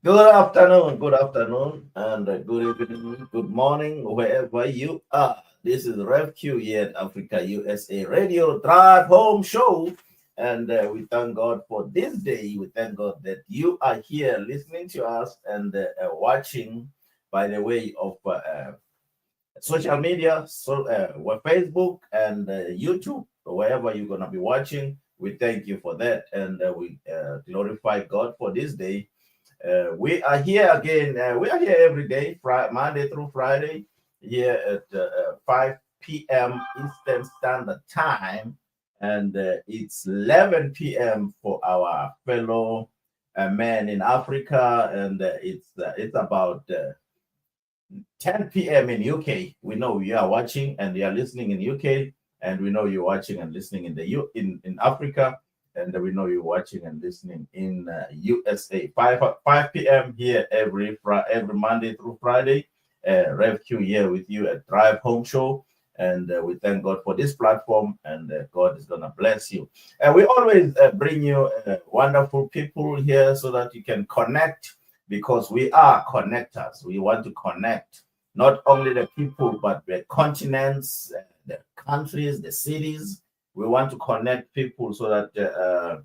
Good afternoon, and good evening, good morning, wherever you are. This is Rev Q here at Africa USA Radio Drive Home Show, and we thank God for this day. We thank God that you are here listening to us and watching by the way of social media, Facebook and YouTube, wherever you're gonna be watching. We thank you for that, and we glorify God for this day. We are here again. We are here every day, Monday through Friday, here at 5 p.m. Eastern Standard Time, and it's 11 p.m. for our fellow men in Africa, and it's about 10 p.m. in UK. We know you are watching and you are listening in UK, and we know you're watching and listening in in Africa, and we know you're watching and listening in USA. 5 p.m. here every Monday through Friday. Rev Q here with you at Drive Home Show. And we thank God for this platform, and God is gonna bless you. And we always bring you wonderful people here so that you can connect, because we are connectors. We want to connect not only the people, but the continents, the countries, the cities. We want to connect people so that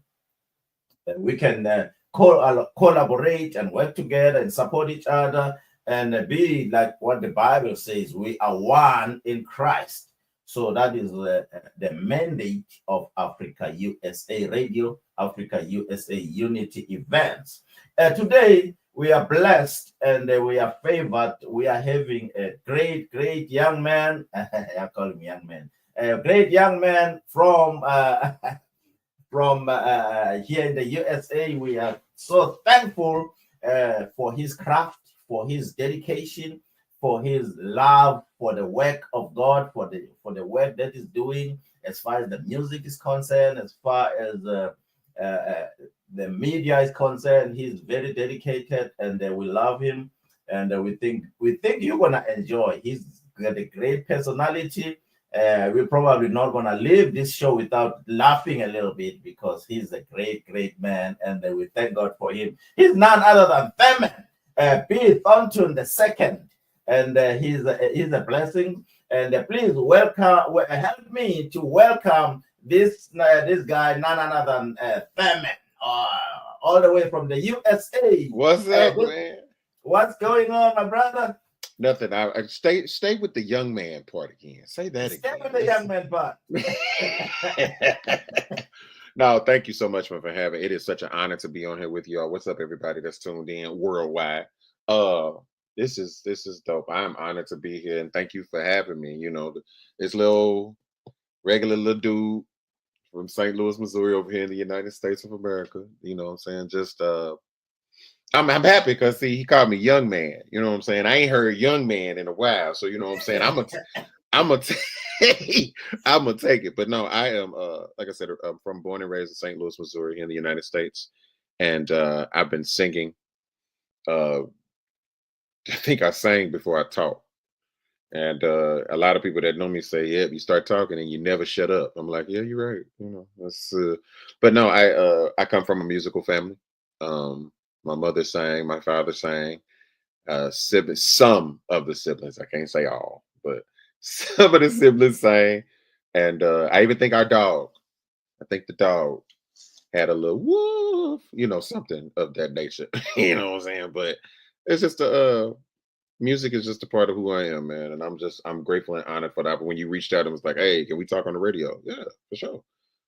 we can collaborate and work together and support each other and be like what the Bible says, we are one in Christ. So that is the mandate of Africa USA Radio, Africa USA Unity Events. Today, we are blessed and we are favored. We are having a great young man. I call him young man. A great young man from here in the USA. We are so thankful for his craft, for his dedication, for his love for the work of God, for the work that he's doing as far as the music is concerned, as far as the media is concerned. He's very dedicated, and we love him, and we think you're gonna enjoy. He's got a great personality. We're probably not gonna leave this show without laughing a little bit, because he's a great man, and we thank God for him. He's none other than Thurman B. Thornton the second, and he's a blessing. And please help me to welcome this guy, none other than Thurman, all the way from the USA. What's up, man? What's going on, my brother? Nothing. I stay with the young man part again. Say that Stay again. with the young man part. No, thank you so much for having. It is such an honor to be on here with y'all. What's up, everybody that's tuned in worldwide? Uh, this is dope. I'm honored to be here, and thank you for having me. This little regular little dude from St. Louis, Missouri, over here in the United States of America. You know what I'm saying? Just I'm happy because see he called me young man. You know what I'm saying? I ain't heard young man in a while, so you know what I'm saying. I'm gonna I'm gonna take it. But no, I am like I said, I'm from born and raised in St. Louis, Missouri, here in the United States, and I've been singing. Uh, I think I sang before I talked, and a lot of people that know me say, "Yep, you start talking and you never shut up." I'm like, "Yeah, you're right." That's. But no, I come from a musical family. My mother sang, my father sang. Siblings, some of the siblings, I can't say all, but some of the siblings sang, and I even think our dog. I think the dog had a little woof, something of that nature. You know what I'm saying? But it's just music is just a part of who I am, man, and I'm grateful and honored for that. But when you reached out and was like, "Hey, can we talk on the radio?" Yeah, for sure.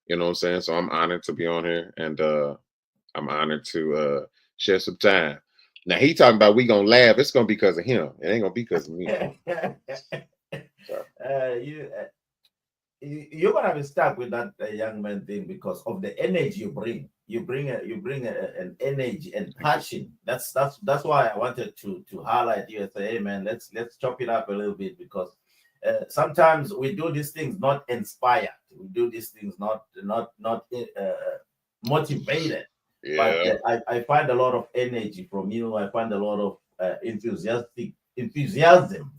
You know what I'm saying? So I'm honored to be on here, and I'm honored to share some time. Now he talking about we gonna laugh. It's gonna be because of him. It ain't gonna be because of me. So. You you're gonna be stuck with that young man thing because of the energy you bring. An energy and passion. That's why I wanted to highlight you and say, hey man, let's chop it up a little bit, because sometimes we do these things not inspired. We do these things not motivated. But Yeah. I find a lot of energy from you. I find a lot of enthusiasm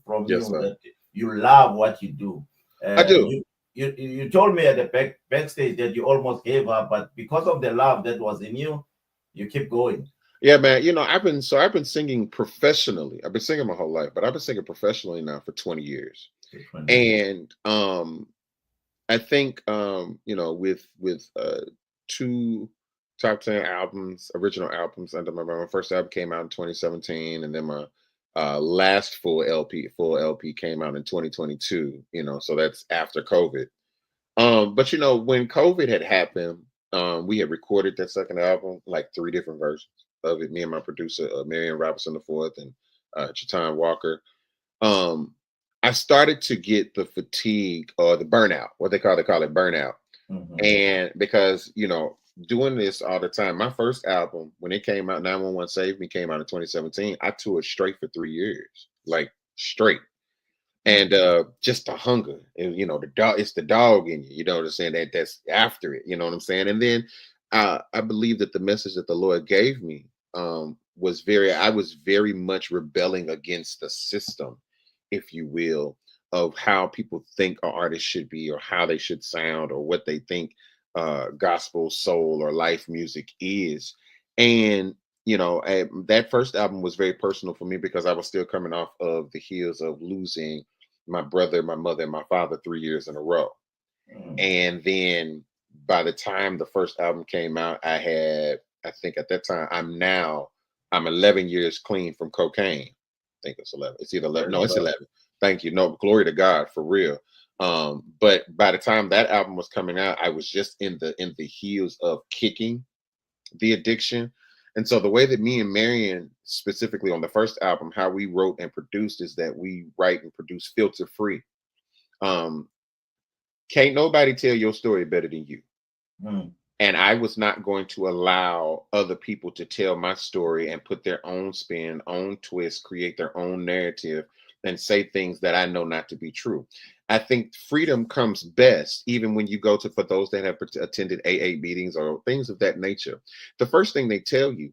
from Yes, you, sir. that you love what you do. I Uh, do. you you told me at the backstage that you almost gave up, but because of the love that was in you, you keep going. Yeah, man. I've been singing professionally. I've been singing my whole life, but I've been singing professionally now for 20 years. For 20 years. And I think with two top 10 albums, original albums under my first album came out in 2017, and then my last full LP came out in 2022, so that's after COVID. But when COVID had happened, we had recorded that second album, like three different versions of it. Me and my producer, Marion Robinson the fourth, and Chatan Walker. Um, I started to get the fatigue or the burnout, what they call it burnout. Mhm. And because, doing this all the time, my first album, when it came out, 911 Saved Me, came out in 2017. I toured straight for 3 years, like straight. And Mhm. just the hunger, and the dog, it's the dog in you, what I'm saying, that's after it, what I'm saying. And then I believe that the message that the Lord gave me I was very much rebelling against the system, if you will, of how people think an artist should be, or how they should sound, or what they think gospel, soul, or life music is. And that first album was very personal for me because I was still coming off of the heels of losing my brother, my mother, and my father 3 years in a row. Mhm. And then by the time the first album came out, I think at that time, I'm 11 years clean from cocaine. I think it's 11. It's either 11. Praise No, it's God. 11. Thank you. No, glory to God, for real. But by the time that album was coming out, I was just in the heels of kicking the addiction. And so the way that me and Marion, specifically on the first album, how we wrote and produced is that we write and produce filter free. Um, can't nobody tell your story better than you. Mm. And I was not going to allow other people to tell my story and put their own spin, own twist, create their own narrative, and say things that I know not to be true. I think freedom comes best, even when you go to, for those that have attended AA meetings or things of that nature. The first thing they tell you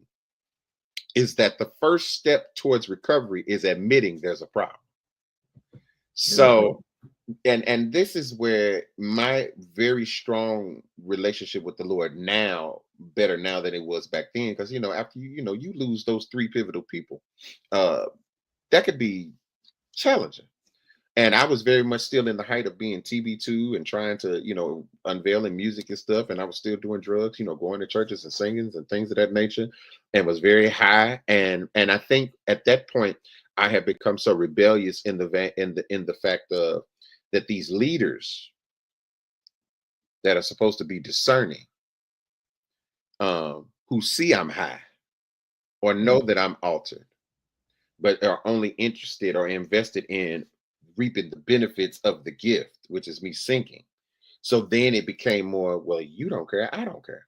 is that the first step towards recovery is admitting there's a problem. Yes, sir. So, and this is where my very strong relationship with the Lord now, better now than it was back then, because after you lose those three pivotal people, uh that could be challenging. And I was very much still in the height of being TB2 and trying to unveiling music and stuff, and I was still doing drugs, going to churches and singing and things of that nature, and was very high. And I think at that point I had become so rebellious in the fact of that these leaders that are supposed to be discerning, who see I'm high or know Mm. that I'm altered, but are only interested or invested in reaping the benefits of the gift, which is me sinking. So then it became more, well, you don't care, I don't care.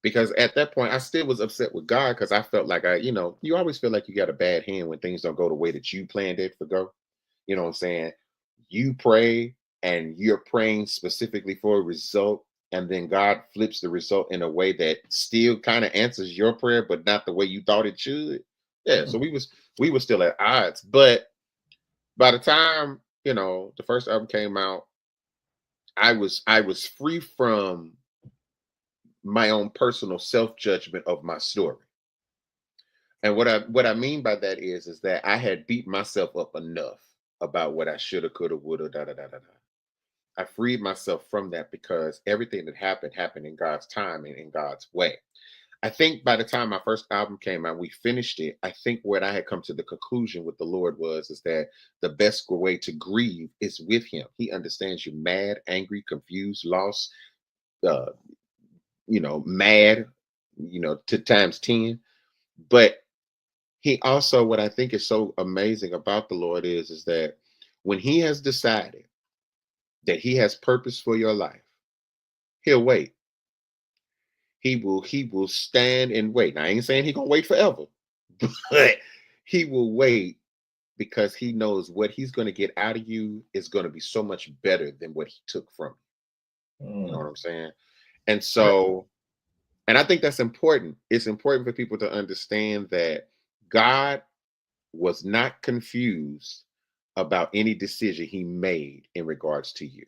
Because at that point, I still was upset with God because I felt like you always feel like you got a bad hand when things don't go the way that you planned it to go. You know what I'm saying? You pray and you're praying specifically for a result, and then God flips the result in a way that still kind of answers your prayer, but not the way you thought it should. Yeah, so Mm. we were still at odds. But by the time, the first album came out, I was free from my own personal self-judgment of my story. And what I mean by that is that I had beat myself up enough about what I shoulda, coulda, woulda, da da da da da. I freed myself from that because everything that happened in God's time and in God's way. I think by the time my first album came out, we finished it. I think what I had come to the conclusion with the Lord was is that the best way to grieve is with Him. He understands you mad, angry, confused, lost, uh, mad, to times 10. But He also, what I think is so amazing about the Lord is that when He has decided that He has purpose for your life, He'll wait. He will stand and wait. Now, I ain't saying He gonna wait forever, but He will wait because He knows what He's gonna get out of you is gonna be so much better than what He took from you. You know Mm. what I'm saying? And so, and I think that's important. It's important for people to understand that God was not confused about any decision He made in regards to you.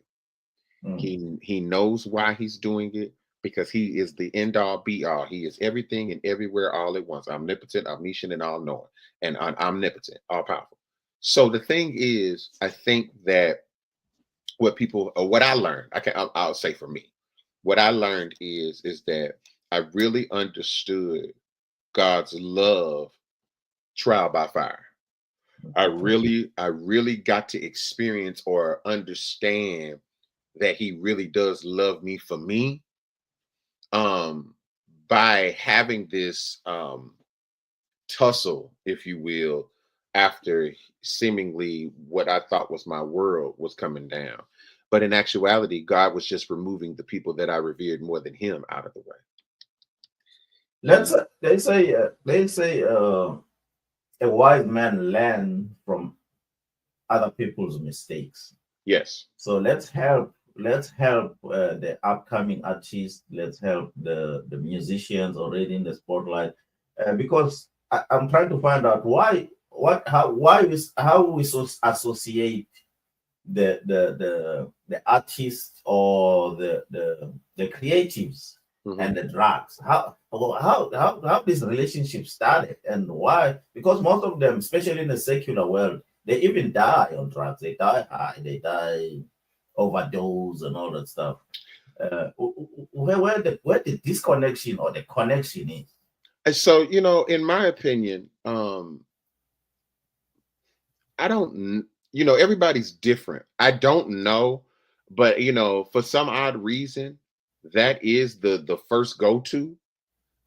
Mm. He knows why He's doing it. because he is the end all be all. He is everything and everywhere all at once, omnipotent, omniscient, and all knowing, and omnipotent, all powerful. So the thing is, I think that what people, or what I learned, I'll say for me, what I learned is that I really understood God's love trial by fire. I really got to experience or understand that he really does love me for me, um by having this tussle, if you will, after seemingly what I thought was my world was coming down. But in actuality, God was just removing the people that I revered more than him out of the way. Let's they say a wise man learn from other people's mistakes. Yes. So let's help the upcoming artists. Let's help the musicians already in the spotlight, because I'm trying to find out how we associate the artists or the creatives Mhm. and the drugs. How this relationship started and why? Because most of them, especially in the secular world, they even die on drugs. They die high. They die overdose and all that stuff. Where the disconnection or the connection is. And so, in my opinion, I don't, everybody's different. I don't know, but for some odd reason, that is the first go to.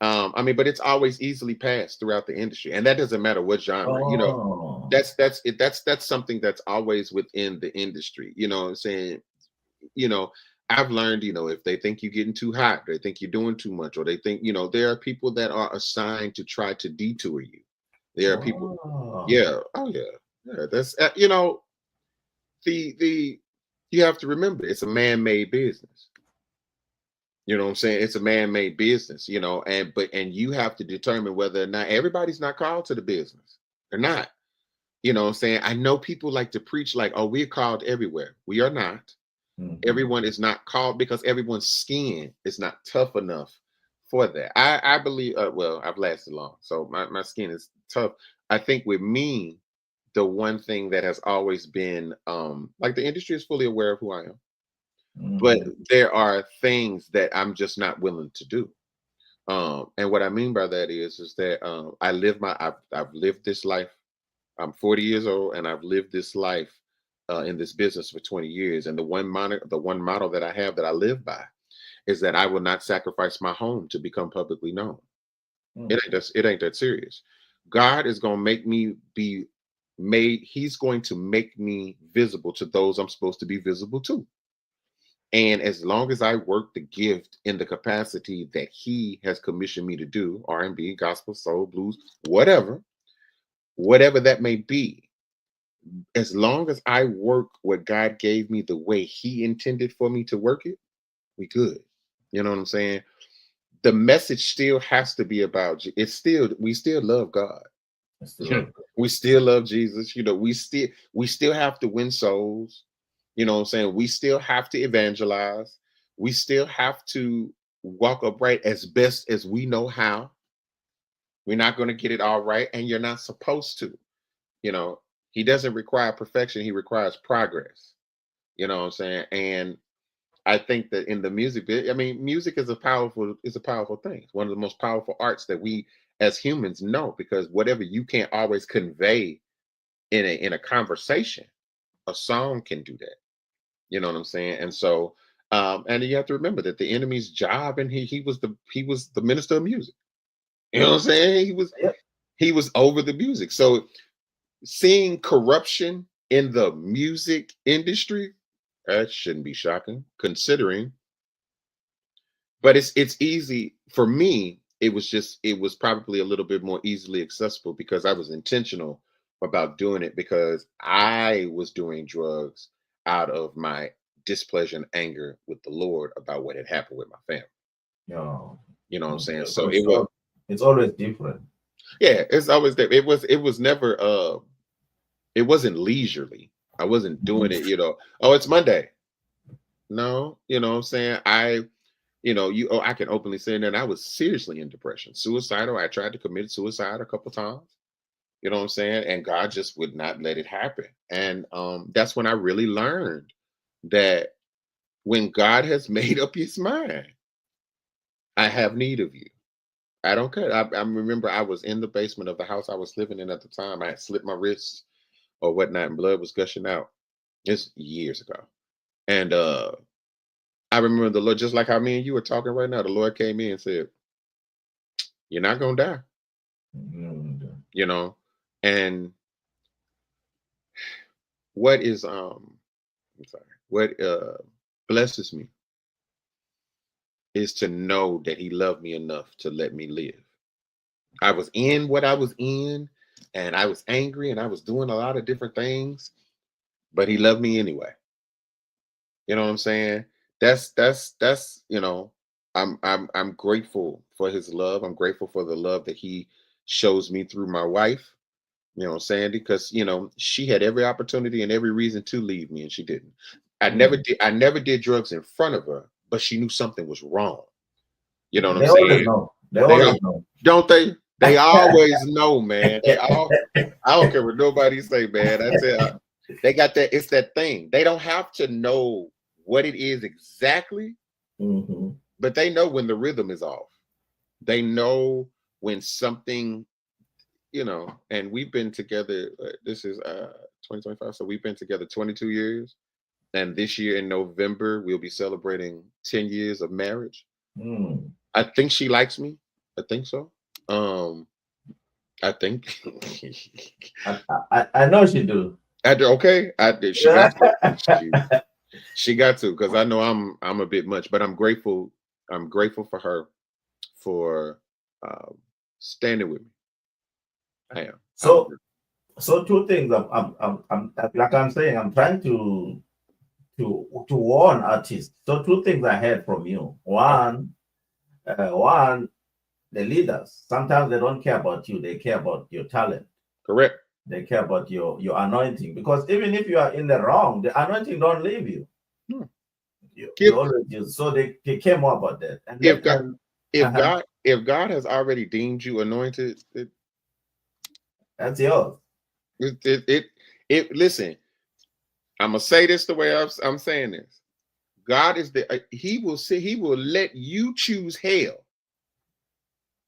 I mean, but it's always easily passed throughout the industry, and that doesn't matter what genre. Oh, That's something that's always within the industry. You know what I'm saying? You know, I've learned, if they think you're getting too hot, they think you're doing too much, or they think, there are people that are assigned to try to detour you. There are people, oh, yeah, oh yeah, yeah. That's the you have to remember it's a man-made business. You know what I'm saying? It's a man-made business, and you have to determine whether or not everybody's not called to the business. They're not. You know what I'm saying? I know people like to preach like, oh, we're called everywhere. We are not. mhm. Everyone is not called because everyone's skin is not tough enough for that. I believe, well, I've lasted long, so my skin is tough. I think with me, the one thing that has always been like the industry is fully aware of who I am, but Mhm. there are things that I'm just not willing to do. And what I mean by that is that I've lived this life. I'm 40 years old and I've lived this life in this business for 20 years. And the one model that I have that I live by is that I will not sacrifice my home to become publicly known. Mm. It ain't that serious. God is gonna make me be made, he's going to make me visible to those I'm supposed to be visible to. And as long as I work the gift in the capacity that he has commissioned me to do, R&B, gospel, soul, blues, whatever that may be, as long as I work what God gave me the way he intended for me to work it, we good. You know what I'm saying? The message still has to be about it's still we still love God. I still love We still love Jesus. We still have to win souls. You know what I'm saying? We still have to evangelize. We still have to walk upright as best as we know how. We're not going to get it all right, and you're not supposed to. You know, he doesn't require perfection, he requires progress. You know what I'm saying? And I think that in the I mean, music is a powerful thing. It's one of the most powerful arts that we as humans know, because whatever you can't always convey in a conversation, a song can do that. You know what I'm saying? And so, and you have to remember that the enemy's job, and he was the minister of music. You know what I'm saying? it. He was over the music. So seeing corruption in the music industry, that shouldn't be shocking, considering. But it's easy for me. It was probably a little bit more easily accessible because I was intentional about doing it, because I was doing drugs out of my displeasure and anger with the Lord about what had happened with my family. Yeah. You know what I'm saying? Okay. So it was, It's always different. yeah, it's always that. It was never it wasn't leisurely. I wasn't doing Mhm. it, oh, it's Monday. No, you know what I'm saying? I can openly say that I was seriously in depression, suicidal. I tried to commit suicide a couple times. You know what I'm saying? And God just would not let it happen. And that's when I really learned that when God has made up his mind, I have need of you. I don't care. I remember I was in the basement of the house I was living in at the time. I had slipped my wrists or whatnot, and blood was gushing out. It's years ago. And I remember the Lord, just like how me and you are talking right now, the Lord came in and said, "You're not gonna die," Mm. you know. And what is I'm sorry, what blesses me is to know that he loved me enough to let me live. I was in what I was in, and I was angry and I was doing a lot of different things, but he loved me anyway. You know what I'm saying? That's I'm grateful for his love. I'm grateful for the love that he shows me through my wife. You know what I'm saying? Because she had every opportunity and every reason to leave me, and she didn't. Mm. I never did drugs in front of her, but she knew something was wrong. You know what I'm They always saying? know. They They always all know. don't they? They always know, man. They all I don't care what nobody say, man. I tell they got that, it's that thing. They don't have to know what it is exactly, Hmm. but they know when the rhythm is off. They know when something, and we've been together, this is 2025, so we've been together 22 years. And this year in November, we'll be celebrating 10 years of marriage. Mm. I think she likes me. I think so. Um, I think I know she do. I did okay. I did. She got to. She got to, because I know I'm a bit much, but I'm grateful. I'm grateful for her for um, standing with me. I am. I'm So, so two things. Like I'm saying, I'm trying to warn artists. So two things I heard from you. okay. One, the leaders. Sometimes they don't care about you. They care about your talent. Correct. They care about your anointing. Because even if you are in the wrong, the anointing don't leave you. Hmm. You If always use. So they care more about that. And if then God and uh-huh, if God has already deemed you anointed, that's yours. it, it, it, listen. I'm gonna say this the way I'm saying this. God is he will let you choose hell.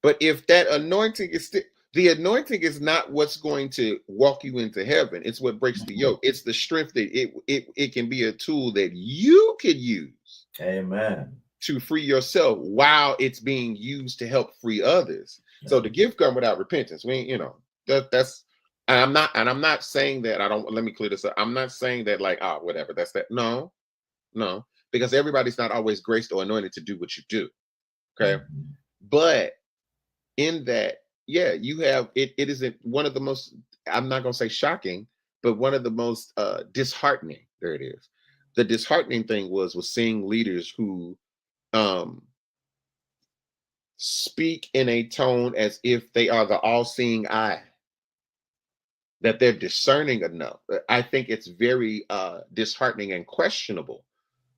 But if that anointing is the anointing is not what's going to walk you into heaven. It's what breaks the yoke. It's the strength that it can be a tool that you can use Amen. to free yourself while it's being used to help free others. So the gift come without repentance. That's and I'm not saying that I don't let me clear this up. I'm not saying that like, whatever, that's that. No, no, because everybody's not always graced or anointed to do what you do. Okay. Mhm. But in that, yeah, you have it isn't one of the most, I'm not gonna say shocking, but one of the most disheartening. There it is. The disheartening thing was seeing leaders who um speak in a tone as if they are the all-seeing eye, that they're discerning enough. I think it's very disheartening and questionable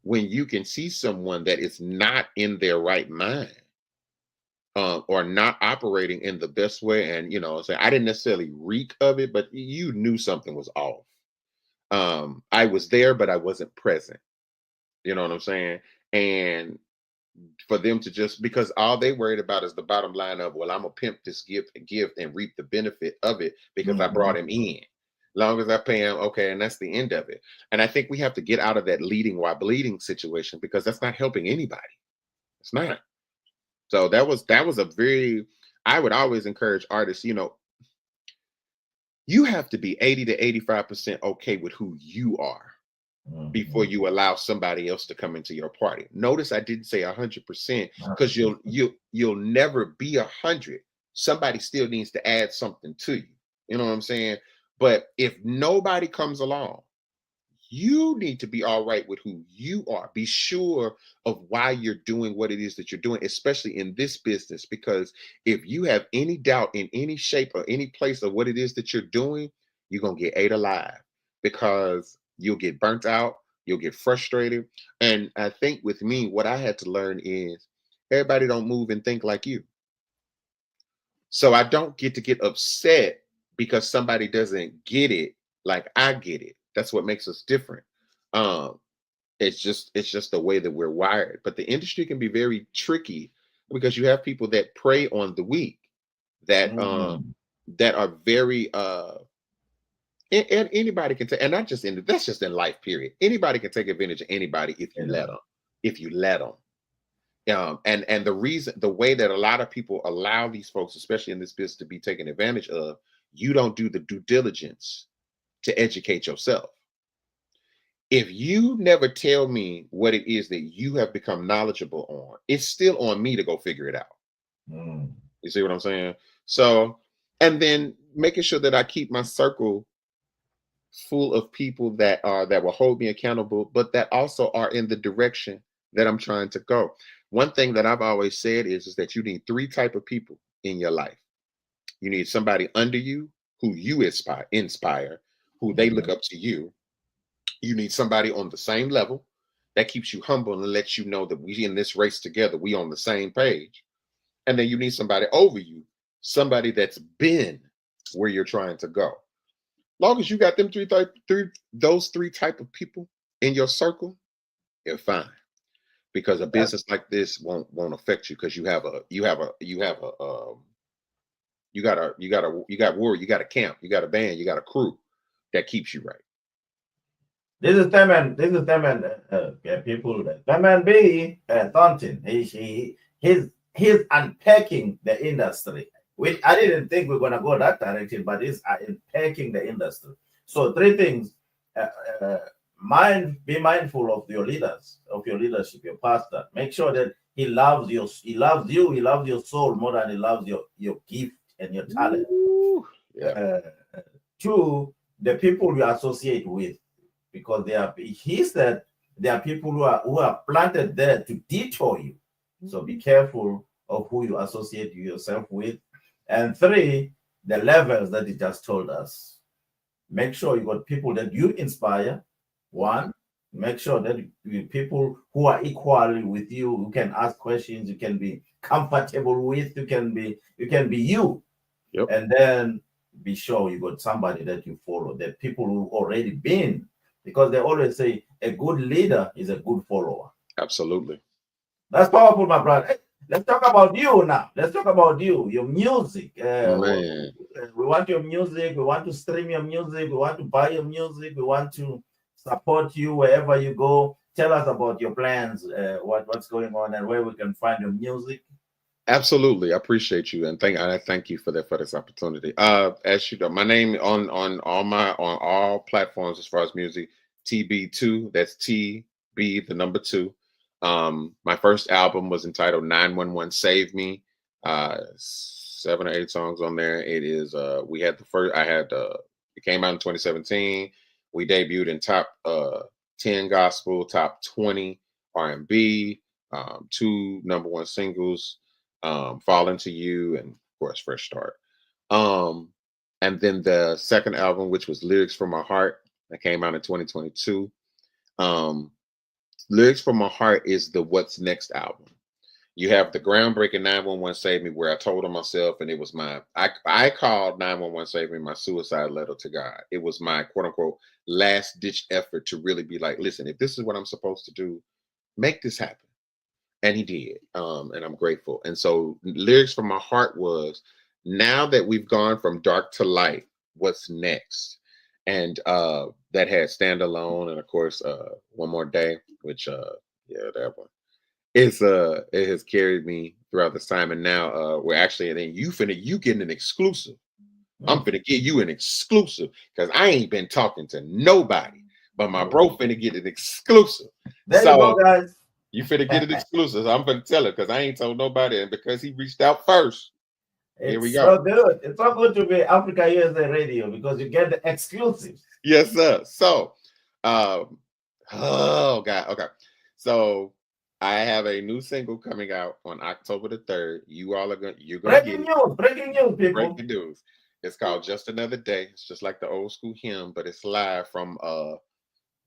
when you can see someone that is not in their right mind, or not operating in the best way. And so I didn't necessarily reek of it, but you knew something was off. I was there, but I wasn't present. You know what I'm saying? And for them to just, because all they worried about is the bottom line of, well, I'm gonna pimp this gift and reap the benefit of it because I brought Mhm. him in. Long as I pay him, okay, and that's the end of it. And I think we have to get out of that leading while bleeding situation, because that's not helping anybody. It's not. So that was a very, I would always encourage artists, you have to be 80 to 85% okay with who you are before Mhm. you allow somebody else to come into your party. Notice I didn't say 100%, because you'll never be 100. Somebody still needs to add something to you. You know what I'm saying? But if nobody comes along, you need to be all right with who you are. Be sure of why you're doing what it is that you're doing, especially in this business. Because if you have any doubt in any shape or any place of what it is that you're doing, you're going to get ate alive, because you'll get burnt out. You'll get frustrated. And I think with me, what I had to learn is everybody don't move and think like you. So I don't get to get upset because somebody doesn't get it like I get it. That's what makes us different. Um, it's just the way that we're wired. But the industry can be very tricky because you have people that prey on the weak, that Mm. that are very and anybody can take, and not just in that's just in life, period. Anybody can take advantage of anybody if you let Yeah. them. If you let them. And the reason, the way that a lot of people allow these folks, especially in this business, to be taken advantage of, you don't do the due diligence to educate yourself. If you never tell me what it is that you have become knowledgeable on, it's still on me to go figure it out. Mm. You see what I'm saying? So, and then making sure that I keep my circle full of people that will hold me accountable, but that also are in the direction that I'm trying to go. One thing that I've always said is that you need three type of people in your life. You need somebody under you who you inspire, who they look Mhm. up to you. You need somebody on the same level that keeps you humble and lets you know that we in this race together, we on the same page. And then you need somebody over you, somebody that's been where you're trying to go. Long as you got them those three type of people in your circle, you're fine. Because a That- business like this won't affect you because you got word, you got a camp, you got a band, you got a crew that keeps you right. This is Thurman. This is Thurman. People. Thurman B. Thornton. He's unpacking the industry. I didn't think we are gonna go that direction, but he's unpacking the industry. So three things: uh, uh, be mindful of your leaders, of your leadership, your pastor. Make sure that he loves you. He loves you. He loves your soul more than he loves your gift and your talent. Ooh, yeah, Uh, two, the people you associate with, because he said there are people who are planted there to detour you. So be careful of who you associate yourself with. And three, the levels that he just told us. Make sure you got people that you inspire. One, make sure that people who are equally with you, who can ask questions, you can be comfortable with, you can be you. yep, And then be sure you got somebody that you follow, the people who already been, because they always say a good leader is a good follower. absolutely, That's powerful, my brother. Hey, let's talk about you now. Let's talk about you, your music. man. We want your music. We want to stream your music. We want to buy your music. We want to support you wherever you go. Tell us about your plans, what's going on, and where we can find your music. Absolutely, I appreciate you and I thank you for this opportunity. As you know, my name on all platforms as far as music, TB2. That's TB the number two. My first album was entitled 911 Save Me. 7 or 8 songs on there. It is we had the first I had it came out in 2017. We debuted in top 10 gospel, top 20 R&B, two number one singles, Fall Into You, and of course Fresh Start. Um, and then the second album, which was Lyrics from My Heart, that came out in 2022. Um, Lyrics from My Heart is the What's Next album. You have the groundbreaking 911 Save Me, where I told on myself, and it was I called 911 Save Me my suicide letter to God. It was my quote unquote last ditch effort to really be like, listen, if this is what I'm supposed to do, make this happen. And he did. And I'm grateful. And so Lyrics from My Heart was, now that we've gone from dark to light, what's next? And that had Standalone, and of course One More Day, which yeah, that one. It has carried me throughout this time. And now we're actually, and then you getting an exclusive. I'm Mm. finna give you an exclusive because I ain't been talking to nobody. But my bro finna get an exclusive. There you go, So guys. you finna get an exclusive. I'm finna tell her because I ain't told nobody, and because he reached out first. Here we It's go. so good. It's so good to be Africa USA Radio because you get the exclusives. Yes, sir. So, um, oh God, okay. So I have a new single coming out on October the 3rd. You're gonna get it. Breaking news, people. Breaking news. It's called Just Another Day. It's just like the old school hymn, but it's live from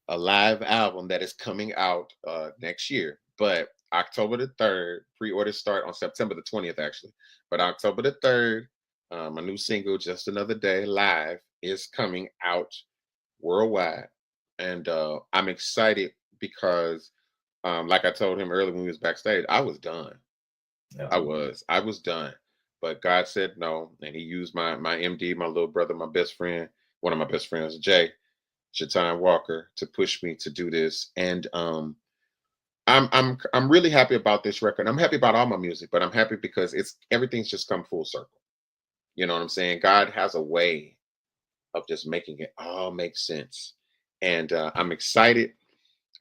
a live album that is coming out next year. But October the 3rd, pre-orders start on September the 20th, actually. But October the 3rd, my new single, Just Another Day, live, is coming out worldwide. And I'm excited because, like I told him earlier when we was backstage, I was done. Yeah. I was done. But God said no, and He used my MD, my little brother, my best friend, one of my best friends, Jay Shatan Walker, to push me to do this. And I'm really happy about this record. I'm happy about all my music, but I'm happy because it's everything's just come full circle. You know what I'm saying? God has a way of just making it all make sense. And I'm excited.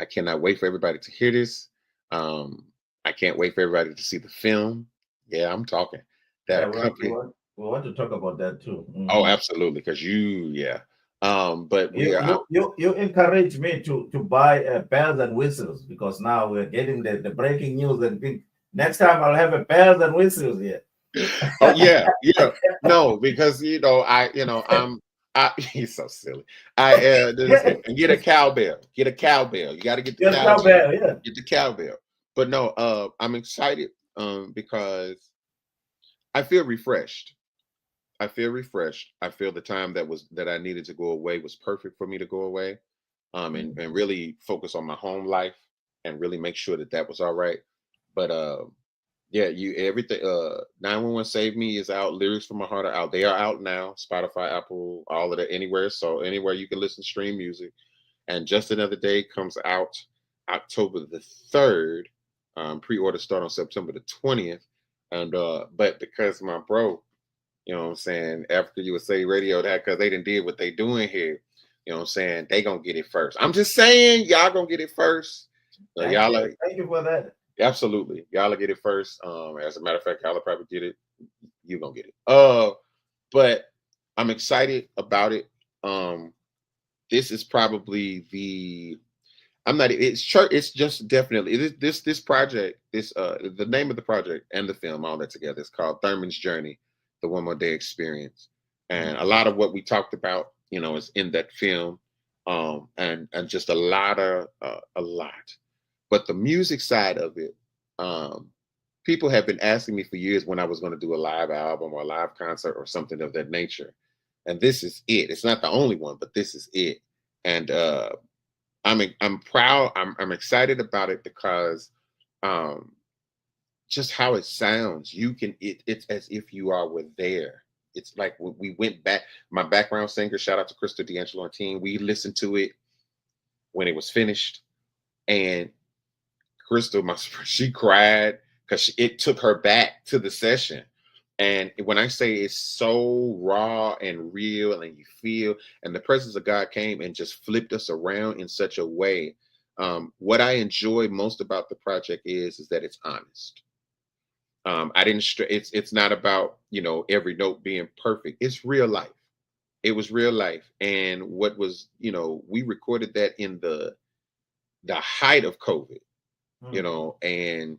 I cannot wait for everybody to hear this. I can't wait for everybody to see the film. Yeah, I'm talking. That Yeah, accompany. we want to talk about that too. Oh, absolutely. Because yeah. But we You, are. you encourage me to buy bells and whistles because now we're getting the breaking news and next time I'll have a bells and whistles here. Oh yeah, yeah. No, because he's so silly. Get a cowbell. Get a cowbell. You got to get the Yes, cowbell. cowbell, yeah. Get the cowbell. But no, I'm excited because I feel refreshed. I feel refreshed. I feel the time that I needed to go away was perfect for me to go away. And really focus on my home life and really make sure that was all right. But yeah, you everything 911 Save Me is out. Lyrics from My Heart are out. They are out now. Spotify, Apple, all of that, anywhere. So anywhere you can listen, stream music. And Just Another Day comes out October the 3rd. Pre-order start on September the 20th. And but because my bro, you know what I'm saying, Africa USA Radio, that because they didn't did what they doing here, you know what I'm saying, they gonna get it first. I'm just saying, y'all gonna get it first. Thank you for that. Absolutely. Y'all get it first. As a matter of fact, y'all probably get it. You gonna get it. But I'm excited about it. This is probably the I'm not it's church, it's just definitely this project, the name of the project and the film, all that together, is called Thurman's Journey, the One More Day Experience. And a lot of what we talked about, is in that film. And just a lot. But the music side of it, people have been asking me for years when I was going to do a live album or a live concert or something of that nature. And this is it. It's not the only one, but this is it. And I'm proud. I'm excited about it because just how it sounds. It's as if were there. It's like when we went back. My background singer, shout out to Crystal D'Angelo and team. We listened to it when it was finished, and Crystal, she cried because it took her back to the session. And when I say it's so raw and real, and you feel, and the presence of God came and just flipped us around in such a way. What I enjoy most about the project is that it's honest. I didn't. It's not about every note being perfect. It's real life. It was real life, and what was we recorded that in the height of COVID. And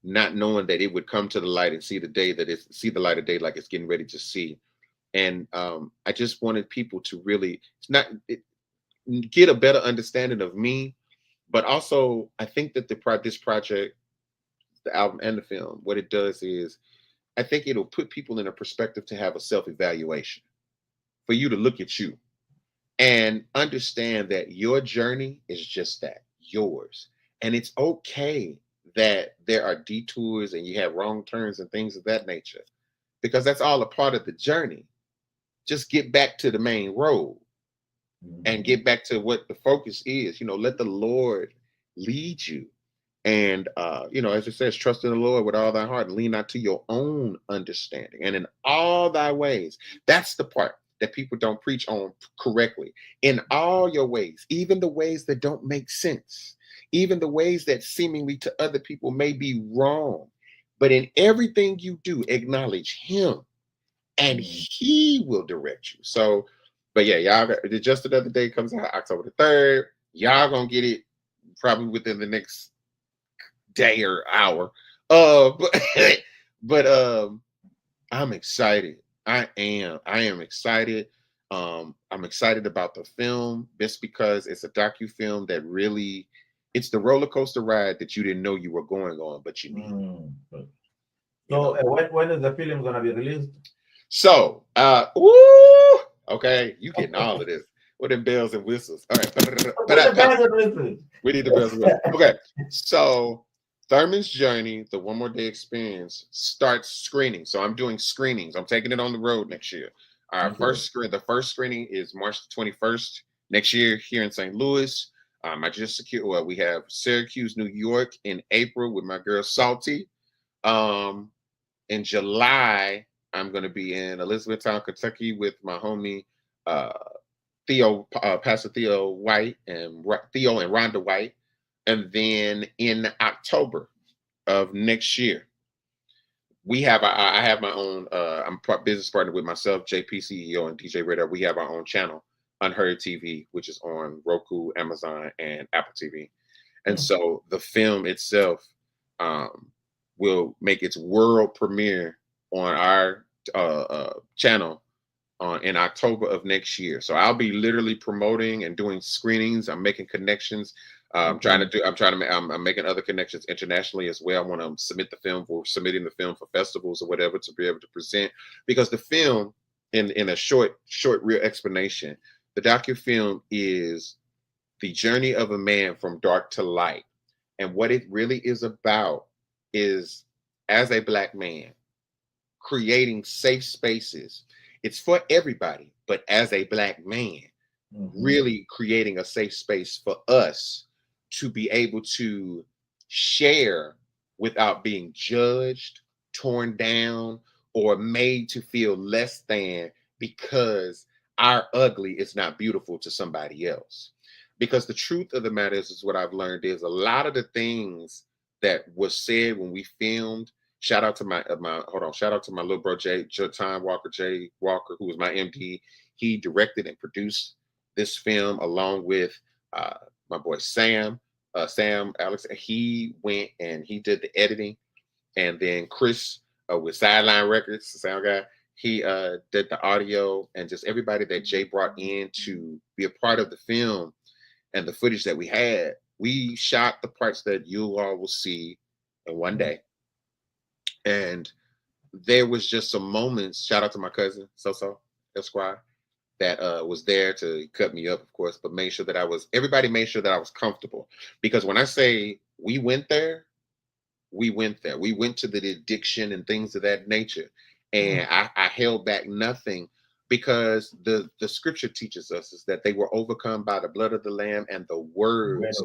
not knowing that it would come to the light and see the light of day, like it's getting ready to see. And I just wanted people to really get a better understanding of me, but also I think that this project, the album and the film, what it does is I think it'll put people in a perspective to have a self-evaluation, for you to look at you and understand that your journey is just that, yours. And it's okay that there are detours and you have wrong turns and things of that nature, because that's all a part of the journey. Just get back to the main road and get back to what the focus is. Let the Lord lead you. And as it says, trust in the Lord with all thy heart and lean not to your own understanding. And in all thy ways, that's the part that people don't preach on correctly. In all your ways, even the ways that don't make sense, even the ways that seemingly to other people may be wrong. But in everything you do, acknowledge him and he will direct you. So, but yeah, y'all got Just Another Day comes out October the 3rd. Y'all gonna get it probably within the next day or hour. But but I'm excited. I am excited. I'm excited about the film just because it's a docu-film that really, it's the roller coaster ride that you didn't know you were going on, but you need, Good. you So know. when is the film gonna be released? So, woo, okay, you getting all of this. What them bells and whistles? All right, Put the band with it. we need the bells and whistles. Okay, so Thurman's Journey, the One More Day Experience, starts screening. So I'm doing screenings. I'm taking it on the road next year. Our Okay. the first screening is March the 21st next year here in St. Louis. I just secured. Well, we have Syracuse, New York in April with my girl Salty. Um, in July, I'm going to be in Elizabethtown, Kentucky with my homie uh, Pastor Theo White and Theo and Rhonda White. And then in October of next year, I have my own, I'm business partner with myself, JP CEO and DJ Radar. We have our own channel, Unheard TV, which is on Roku, Amazon, and Apple TV. And so the film itself um, will make its world premiere on our channel in October of next year. So I'll be literally promoting and doing screenings. I'm making connections. I'm making other connections internationally as well. I want to submit the film for submitting the film for festivals or whatever to be able to present, because the film, in a short real explanation, the docu-film is the journey of a man from dark to light. And what it really is about is, as a Black man, creating safe spaces. It's for everybody, but as a Black man, really creating a safe space for us to be able to share without being judged, torn down, or made to feel less than because our ugly is not beautiful to somebody else. Because the truth of the matter is what I've learned is a lot of the things that was said when we filmed. Shout out to shout out to my little bro Jay Walker, who was my MD. He directed and produced this film along with my boy Sam Alex. He went and he did the editing, and then Chris with Sideline Records, the sound guy, he did the audio, and just everybody that Jay brought in to be a part of the film and the footage that we had. We shot the parts that you all will see in one day, and there was just some moments. Shout out to my cousin So Esquire that was there to cut me up, of course, but made sure that everybody made sure that I was comfortable. Because when I say we went there, we went there. We went to the addiction and things of that nature. And I held back nothing, because the scripture teaches us is that they were overcome by the blood of the Lamb and the words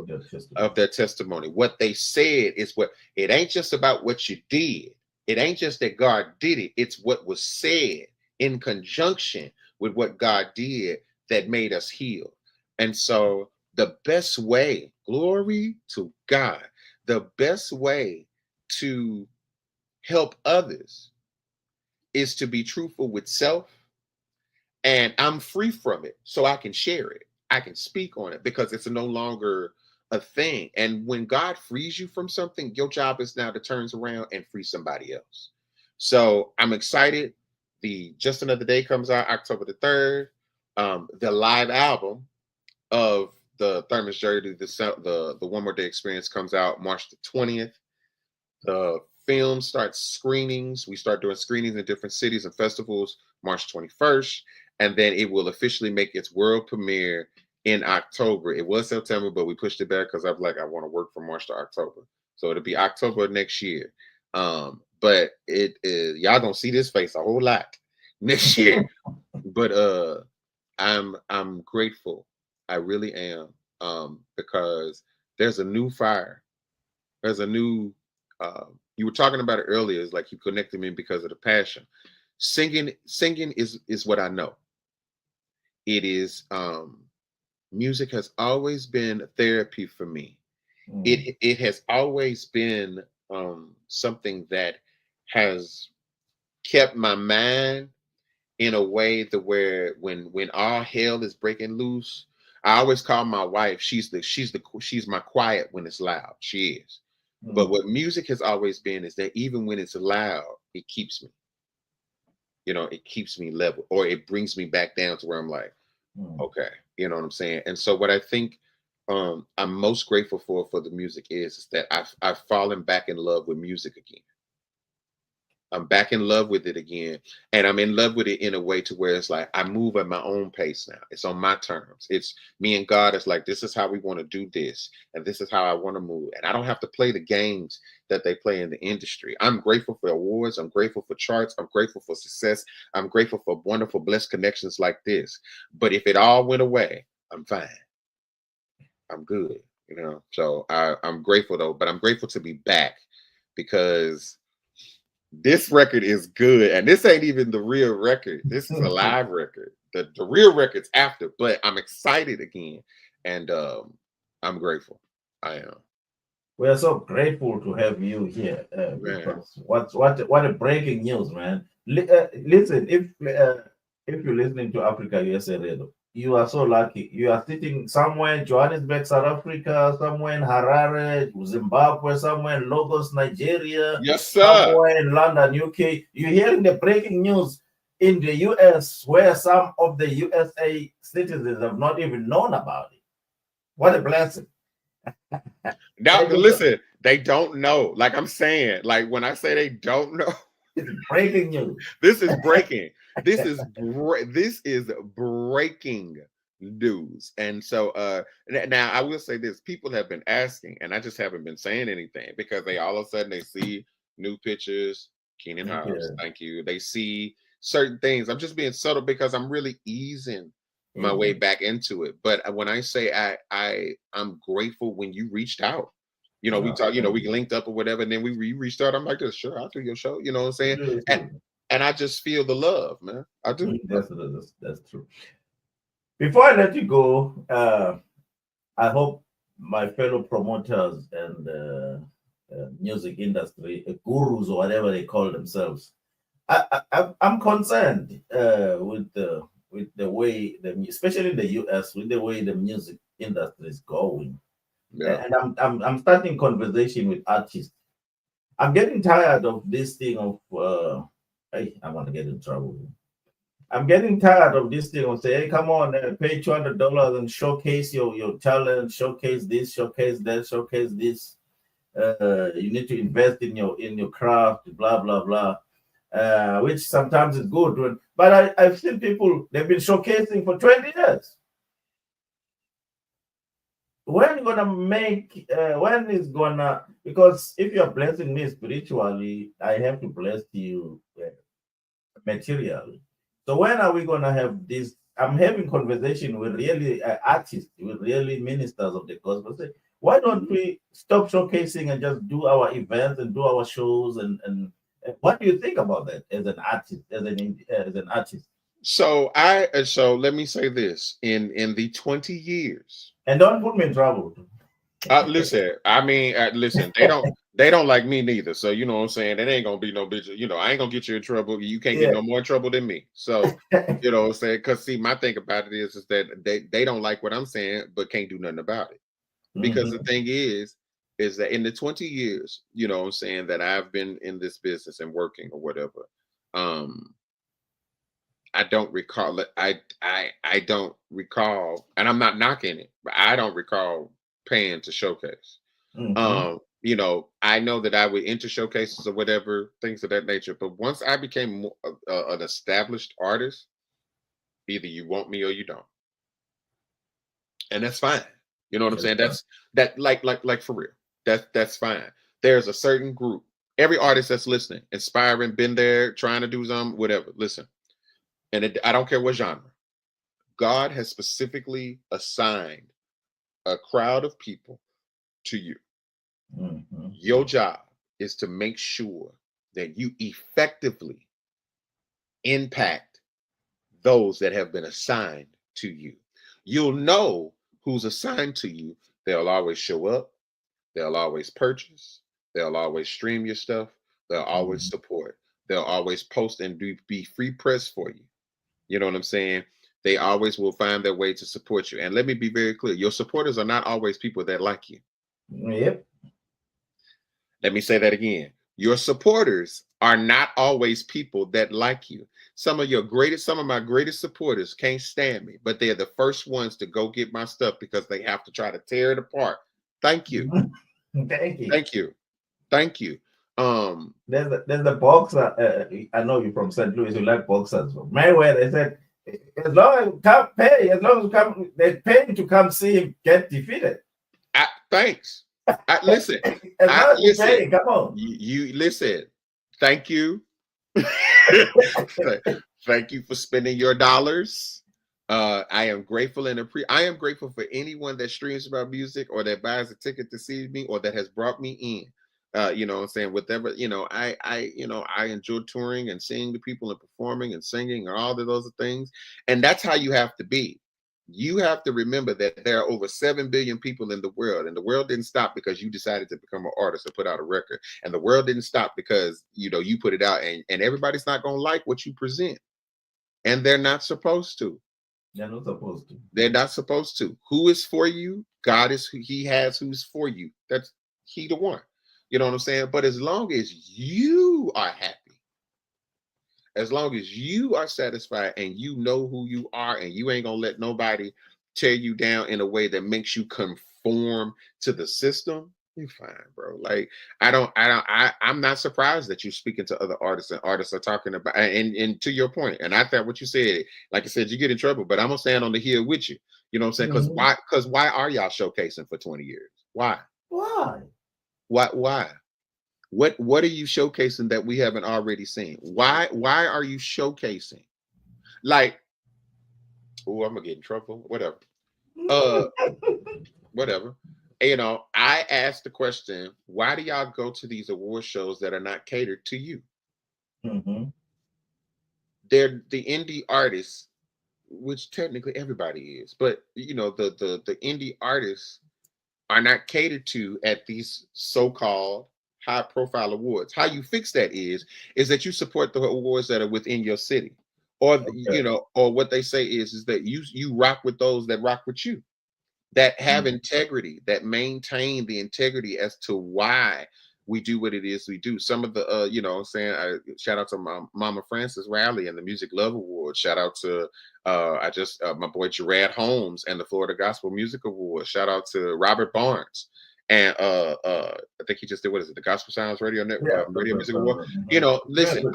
of their testimony. What they said is what, it ain't just about what you did. It ain't just that God did it. It's what was said in conjunction with what God did that made us heal. And so the best way, glory to God, the best way to help others is to be truthful with self. And I'm free from it, so I can share it. I can speak on it because it's no longer a thing. And when God frees you from something, your job is now to turn around and free somebody else. So I'm excited. The Just Another Day comes out October the 3rd. The live album of the Thurman's Journey, the One More Day Experience, comes out March the 20th. The film starts screenings. We start doing screenings in different cities and festivals March 21st. And then it will officially make its world premiere in October. It was September, but we pushed it back because I'm like, I want to work from March to October. So it'll be October next year. But it is, y'all gonna see this face a whole lot next year. But I'm grateful. I really am. Because there's a new fire. There's a new you were talking about it earlier. It's like you connected me because of the passion. Singing is what I know. It is music has always been therapy for me. It has always been something that has kept my mind in a way that where when all hell is breaking loose, I always call my wife, she's my quiet when it's loud. She is. But what music has always been is that even when it's loud, it keeps me. it keeps me level, or it brings me back down to where I'm like, okay, you know what I'm saying? And so what I think I'm most grateful for the music is that I've fallen back in love with music again. I'm back in love with it again. And I'm in love with it in a way to where it's like I move at my own pace now. It's on my terms. It's me and God. It's like, this is how we want to do this. And this is how I want to move. And I don't have to play the games that they play in the industry. I'm grateful for awards. I'm grateful for charts. I'm grateful for success. I'm grateful for wonderful, blessed connections like this. But if it all went away, I'm fine. I'm good. So I'm grateful though, but I'm grateful to be back because this record is good, and this ain't even the real record. This is a live record. The real record's after, but I'm excited again, and I'm grateful. I am. We are so grateful to have you here because what a breaking news, man! Listen, if you're listening to Africa USA Radio, you are so lucky. You are sitting somewhere in Johannesburg, South Africa, somewhere in Harare, Zimbabwe, somewhere in Lagos, Nigeria, Yes, sir. somewhere in London, UK. You're hearing the breaking news in the US where some of the USA citizens have not even known about it. What a blessing. Now, listen, they don't know. Like I'm saying, like when I say they don't know, it's breaking news. This is breaking. This is breaking news. And so now I will say this: people have been asking, and I just haven't been saying anything because they all of a sudden they see new pictures. Keenan House, thank you. They see certain things. I'm just being subtle because I'm really easing my way back into it. But when I say I'm grateful when you reached out. We talk, we linked up or whatever, and then we reached out. I'm like, sure, I'll do your show. You know what I'm saying? And I just feel the love, man. I do. That's true. Before I let you go, I hope my fellow promoters and music industry gurus or whatever they call themselves, I'm concerned with the way especially in the US, with the way the music industry is going. Yeah. And I'm starting conversation with artists. I'm getting tired of this thing of I want to get in trouble. I'm getting tired of this thing of say, hey, come on, pay $200 and showcase your talent, showcase this, showcase that, showcase this. You need to invest in your craft, blah blah blah. Which sometimes is good, but I've seen people they've been showcasing for 20 years. When gonna make when is gonna, because if you're blessing me spiritually, I have to bless you materially. So when are we gonna have this? I'm having conversation with really artists, with really ministers of the gospel. Say, why don't we stop showcasing and just do our events and do our shows? And what do you think about that as an artist, as an artist? So let me say this: in the 20 years. And don't put me in trouble. Listen, I mean, listen, they don't like me neither. So you know what I'm saying? It ain't gonna be no bitch. I ain't gonna get you in trouble. You can't get no more trouble than me. So you know what I'm saying? Because see, my thing about it is that they don't like what I'm saying, but can't do nothing about it. Because the thing is that in the 20 years, you know what I'm saying, that I've been in this business and working or whatever, I don't recall it. I don't recall, and I'm not knocking it, but I don't recall paying to showcase. I know that I would enter showcases or whatever, things of that nature. But once I became an established artist, either you want me or you don't, and that's fine. You know what I'm saying? That like for real. That's fine. There's a certain group. Every artist that's listening, inspiring, been there, trying to do something, whatever. Listen. And I don't care what genre. God has specifically assigned a crowd of people to you. Your job is to make sure that you effectively impact those that have been assigned to you. You'll know who's assigned to you. They'll always show up. They'll always purchase. They'll always stream your stuff. They'll always support. They'll always post and be free press for you. You know what I'm saying? They always will find their way to support you. And let me be very clear. Your supporters are not always people that like you. Yep. Let me say that again. Your supporters are not always people that like you. Some of my greatest supporters can't stand me, but they're the first ones to go get my stuff because they have to try to tear it apart. Thank you. Thank you. Thank you. Thank you. There's the boxer. I know you're from St. Louis. You like boxers. Mayweather, they said, as long as you come pay, as long as you come, they pay to come see him get defeated. Thanks. Listen. As long as you Listen. pay, come on. You listen. Thank you. Thank you for spending your dollars. I am grateful I am grateful for anyone that streams my music or that buys a ticket to see me or that has brought me in. You know what I'm saying? Whatever, I enjoy touring and seeing the people and performing and singing and all of those things. And that's how you have to be. You have to remember that there are over 7 billion people in the world, and the world didn't stop because you decided to become an artist or put out a record. And the world didn't stop because, you put it out, and everybody's not going to like what you present. And they're not supposed to. They're not supposed to. They're not supposed to. Who is for you? God is who he has who's for you. That's he the one. You know what I'm saying? But as long as you are happy, as long as you are satisfied and you know who you are and you ain't gonna let nobody tear you down in a way that makes you conform to the system, you're fine, bro. Like I'm not surprised that you're speaking to other artists and artists are talking about and to your point, and I thought what you said, like I said, you get in trouble, but I'm gonna stand on the hill with you. You know what I'm saying? Because why are y'all showcasing for 20 years? Why? Why? Why? What are you showcasing that we haven't already seen? Why are you showcasing? Like, oh, I'm gonna get in trouble. Whatever. Whatever. I asked the question, why do y'all go to these award shows that are not catered to you? They're the indie artists, which technically everybody is, but the indie artists are not catered to at these so-called high profile awards. How you fix that is that you support the awards that are within your city, or or what they say is that you rock with those that rock with you, that have integrity, that maintain the integrity as to why we do what it is we do. Some of the shout out to my Mama Francis Rally and the Music Love Award. Shout out to my boy Gerard Holmes and the Florida Gospel Music Award. Shout out to Robert Barnes. And I think he just did, what is it, the Gospel Sounds Radio Network, Radio Music Award. Listen,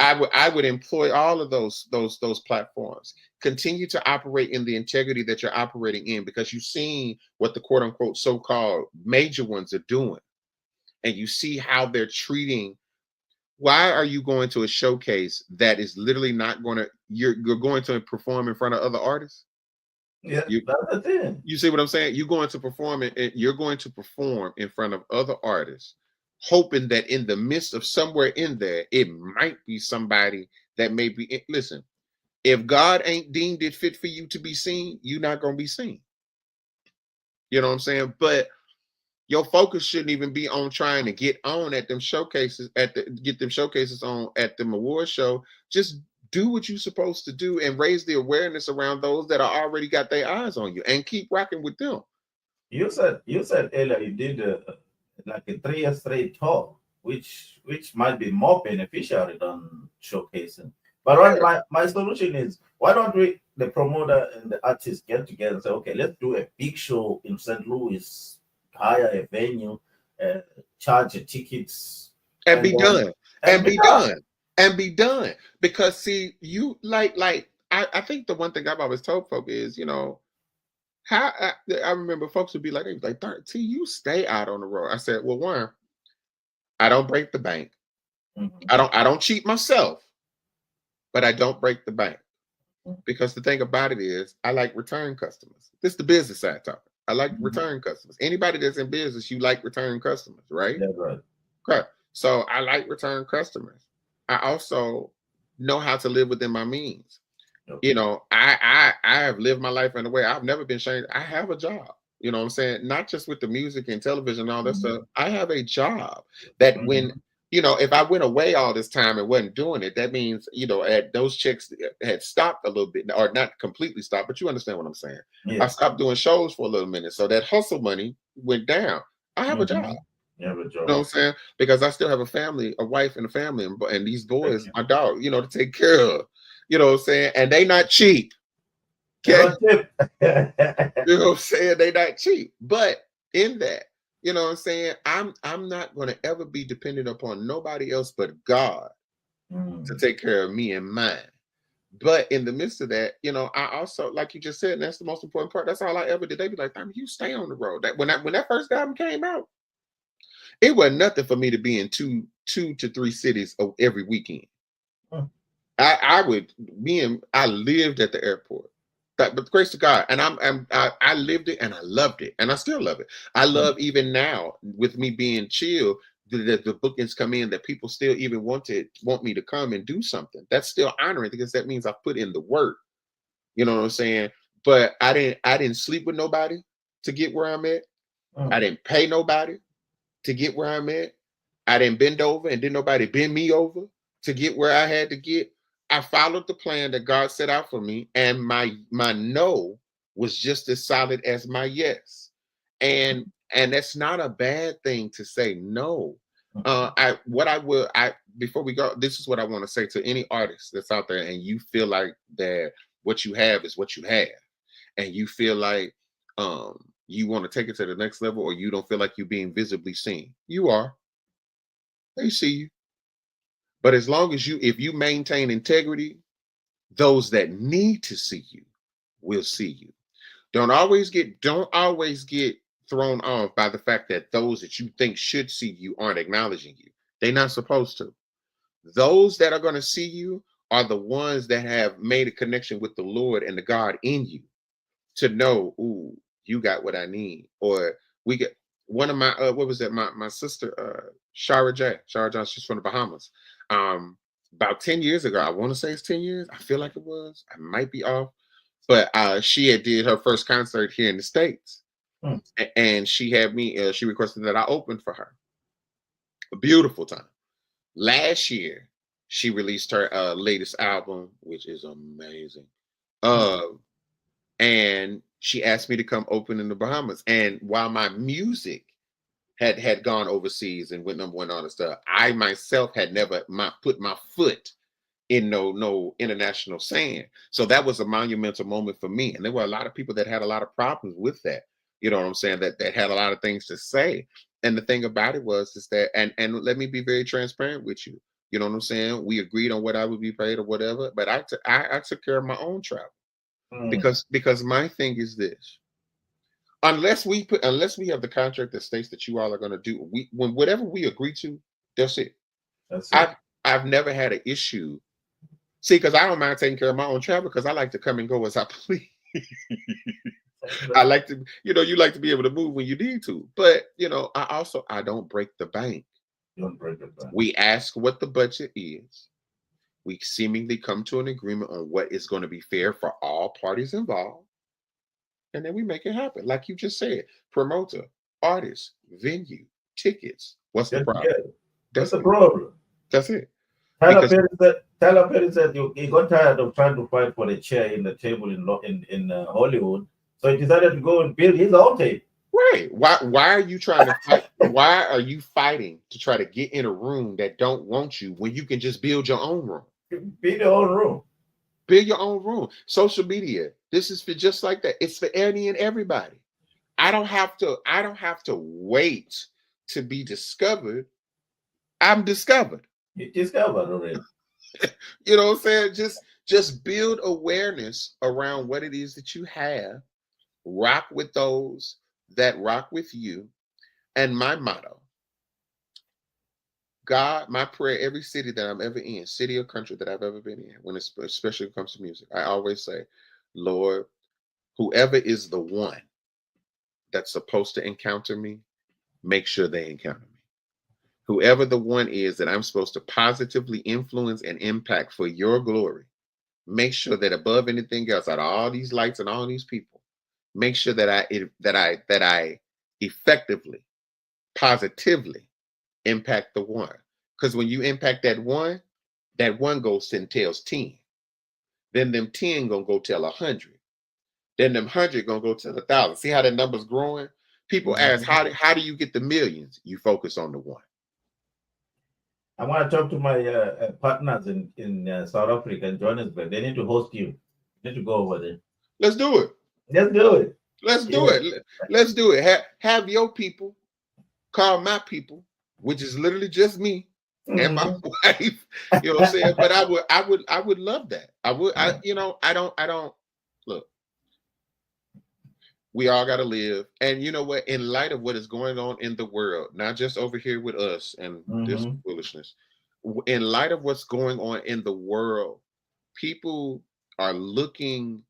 I would employ all of those platforms. Continue to operate in the integrity that you're operating in, because you've seen what the quote unquote so-called major ones are doing, and you see how they're treating. Why are you going to a showcase that is literally not going to? You're going to perform in front of other artists. Yeah, that's the thing. You see what I'm saying? You're going to perform in front of other artists, hoping that in the midst of somewhere in there, it might be somebody that may be. Listen, if God ain't deemed it fit for you to be seen, you're not going to be seen. You know what I'm saying? But your focus shouldn't even be on trying to get on at them showcases, get them showcases on at them award show. Just do what you're supposed to do and raise the awareness around those that are already got their eyes on you, and keep rocking with them. You said earlier you did like a 3-year straight tour, which might be more beneficial than showcasing. But my solution is, why don't the promoter and the artist get together and say, okay, let's do a big show in St. Louis, hire a venue, charge the tickets, and be done. And be done. And be done. Because see, you I think the one thing I've always told folks is, how I remember folks would be like, T, you stay out on the road. I said, well, one, I don't break the bank. I don't cheat myself, but I don't break the bank. Because the thing about it is, I like return customers. This is the business side talking. I like return customers. Anybody that's in business, you like return customers, right? Yeah, right. Correct. So I like return customers. I also know how to live within my means. Okay. I have lived my life in a way I've never been shamed. I have a job. You know what I'm saying? Not just with the music and television and all that stuff. I have a job that when, if I went away all this time and wasn't doing it, that means, those checks had stopped a little bit, or not completely stopped, but you understand what I'm saying. Yeah. I stopped doing shows for a little minute. So that hustle money went down. I have a job. You have a You know what I'm job. saying? Because I still have a family, a wife and a family, and these boys, my dog, to take care of. You know what I'm saying? And they not cheap. They're Okay. not cheap. You know what I'm saying? They not cheap. But in that, you know what I'm saying? I'm not gonna ever be dependent upon nobody else but God to Mm. take care of me and mine. But in the midst of that, I also, like you just said, and that's the most important part. That's all I ever did. They be like, "Damn, you stay on the road." That when that first album came out, it wasn't nothing for me to be in two to three cities every weekend. Mm. I would I lived at the airport. But grace to God, and I lived it and I loved it, and I still love it. I Mm. love even now with me being chill. The bookings come in that people still even want me to come and do something. That's still honoring because that means I put in the work. You know what I'm saying? But I didn't sleep with nobody to get where I'm at. Mm. I didn't pay nobody to get where I'm at. I didn't bend over and didn't nobody bend me over to get where I had to get. I followed the plan that God set out for me, and my no was just as solid as my yes. And that's not a bad thing to say no. Mm. I before we go, this is what I want to say to any artist that's out there, and you feel like that what you have is what you have, and you feel like you want to take it to the next level, or you don't feel like you're being visibly seen. You are. They see you. But as long as if you maintain integrity, those that need to see you will see you. Don't always get thrown off by the fact that those that you think should see you aren't acknowledging you. They're not supposed to. Those that are going to see you are the ones that have made a connection with the Lord and the God in you to know, ooh, you got what I need. Or we get one of my what was that? My sister, Shara John, she's from the Bahamas. About 10 years ago, I want to say it's 10 years. I feel like it was. I might be off. But she had did her first concert here in the States. Mm. And she had me, she requested that I opened for her. A beautiful time. Last year, she released her latest album, which is amazing. Mm. Uh, and she asked me to come open in the Bahamas. And while my music had gone overseas and went number one on and stuff, I myself had never put my foot in no international sand. So that was a monumental moment for me. And there were a lot of people that had a lot of problems with that. You know what I'm saying? That had a lot of things to say. And the thing about it was is that, and let me be very transparent with you. You know what I'm saying? We agreed on what I would be paid or whatever, but I took care of my own travel Mm. because my thing is this: unless we have the contract that states that you all are going to do when whatever we agree to, that's it. That's it. I've never had an issue. See, because I don't mind taking care of my own travel because I like to come and go as I please. I like to, you like to be able to move when you need to. But I don't break the bank. Don't break it down. We ask what the budget is. We seemingly come to an agreement on what is going to be fair for all parties involved. And then we make it happen. Like you just said, promoter, artist, venue, tickets. What's the Get problem? together. What's That's the it. problem? That's it. Tyler Because Perry said. Tyler Perry said he got tired of trying to fight for the chair in the table in Hollywood, so he decided to go and build his own table. right. Why are you trying to fight? Why are you fighting to try to get in a room that don't want you when you can just build your own room? Build your own room. Build your own room. Social media. This is for just like that. It's for any and everybody. I don't have to wait to be discovered. I'm discovered. You discovered already. You know what I'm saying? Just build awareness around what it is that you have. Rock with those that rock with you. And my motto, God, my prayer, every city that I'm ever in, city or country that I've ever been in, when it's especially when it comes to music, I always say, Lord, whoever is the one that's supposed to encounter me, make sure they encounter me. Whoever the one is that I'm supposed to positively influence and impact for your glory, make sure that above anything else, out of all these lights and all these people, make sure that I effectively, positively impact the one. Because when you impact that one goes and tells 10. Then them 10 gonna go tell 100. Then them 100 gonna go tell 1,000. See how that number's growing? People ask, how do you get the millions? You focus on the one. I want to talk to my partners in South Africa and Johannesburg. They need to host you. You need to go over there. Let's do it. Let's do it. Let's do it. Let's do it. Have your people call my people, which is literally just me and my wife. You know what I'm saying? But I would love that. I don't look. We all got to live. And you know what? In light of what is going on in the world, not just over here with us and this foolishness, in light of what's going on in the world, people are looking.